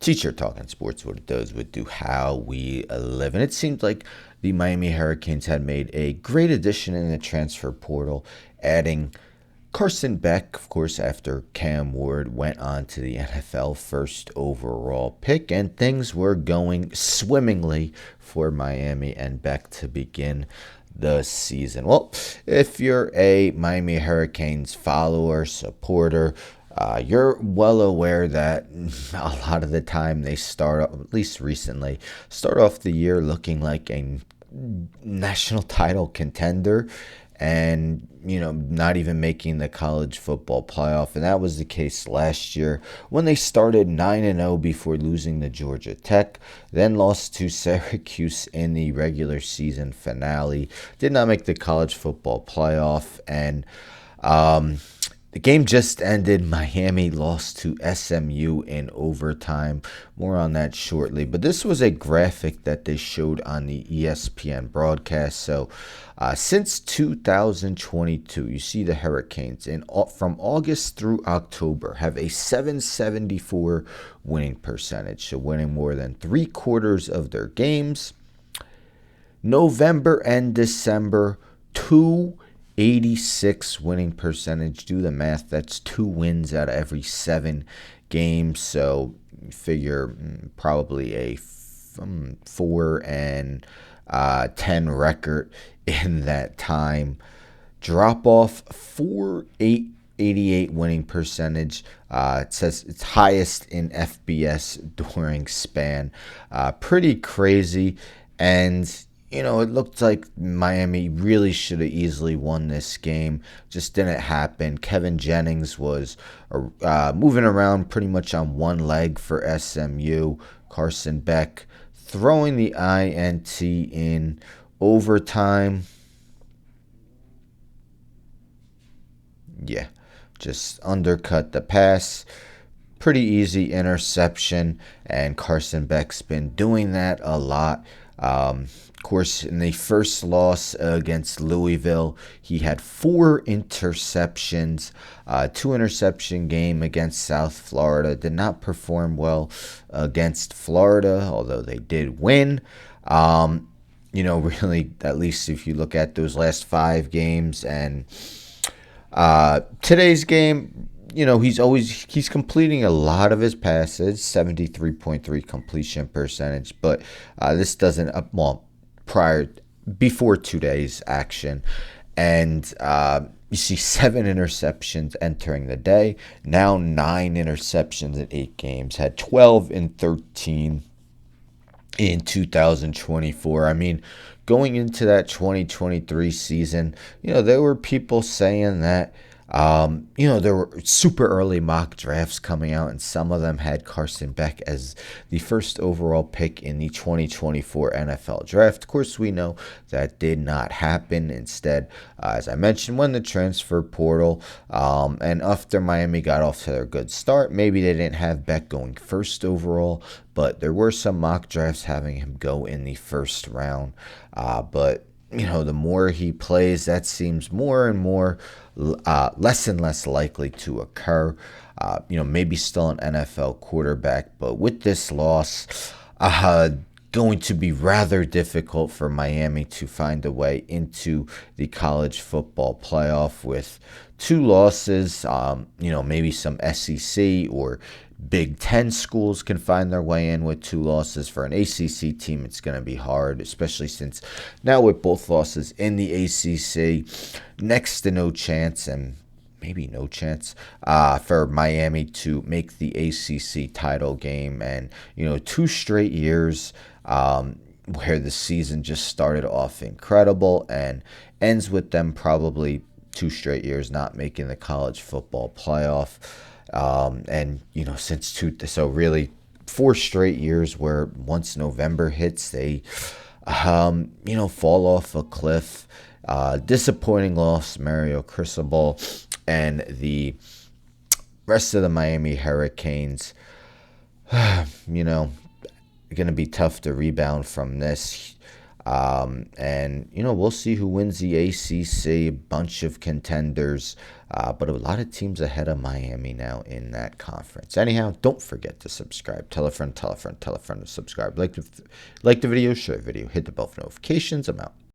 Teacher talking sports, what it does would do how we live. And it seemed like the Miami Hurricanes had made a great addition in the transfer portal, adding Carson Beck, of course, after Cam Ward went on to the NFL first overall pick, and things were going swimmingly for Miami and Beck to begin the season. Well, if you're a Miami Hurricanes follower, supporter, you're well aware that a lot of the time they start, at least recently, start off the year looking like a national title contender and not even making the college football playoff. And that was the case last year when they started 9-0 before losing to Georgia Tech, then lost to Syracuse in the regular season finale, did not make the college football playoff. And the game just ended. Miami lost to SMU in overtime. More on that shortly. But this was a graphic that they showed on the ESPN broadcast. So since 2022, you see the Hurricanes from August through October have a 774 winning percentage. So winning more than 3/4 of their games. November and December, 286 winning percentage. Do the math. That's 2 wins out of every 7 games. So figure probably a 4-10 record in that time. Drop off 488 winning percentage. It says it's highest in FBS during span. Pretty crazy. And it looked like Miami really should have easily won this game. Just didn't happen. Kevin Jennings was moving around pretty much on one leg for SMU. Carson Beck throwing the INT in overtime. Yeah, just undercut the pass. Pretty easy interception, and Carson Beck's been doing that a lot. Of course, in the first loss against Louisville, he had 4 interceptions, 2-interception game against South Florida. Did not perform well against Florida, although they did win. Really, at least if you look at those last 5 games and today's game, he's completing a lot of his passes, 73.3 completion percentage, but this doesn't before today's action. And you see 7 interceptions entering the day, now 9 interceptions in 8 games, had 12 in 13 in 2024. I mean, going into that 2023 season, there were people saying that there were super early mock drafts coming out, and some of them had Carson Beck as the first overall pick in the 2024 NFL draft. Of course, we know that did not happen. Instead, as I mentioned, when the transfer portal, and after Miami got off to their good start, maybe they didn't have Beck going first overall, but there were some mock drafts having him go in the first round. But the more he plays, that seems more and more less and less likely to occur. Maybe still an NFL quarterback, but with this loss, going to be rather difficult for Miami to find a way into the college football playoff with 2 losses. Maybe some SEC or Big Ten schools can find their way in with 2 losses. For an ACC team, it's going to be hard, especially since now with both losses in the ACC, next to no chance, and maybe no chance for Miami to make the ACC title game. And 2 straight years where the season just started off incredible and ends with them probably 2 straight years not making the college football playoff. So really 4 straight years where once November hits, they, fall off a cliff. Disappointing loss, Mario Cristobal and the rest of the Miami Hurricanes. Going to be tough to rebound from this. And, we'll see who wins the ACC. A bunch of contenders, but a lot of teams ahead of Miami now in that conference. Anyhow, don't forget to subscribe. Tell a friend, tell a friend, tell a friend to subscribe. Like the video, share the video, hit the bell for notifications. I'm out.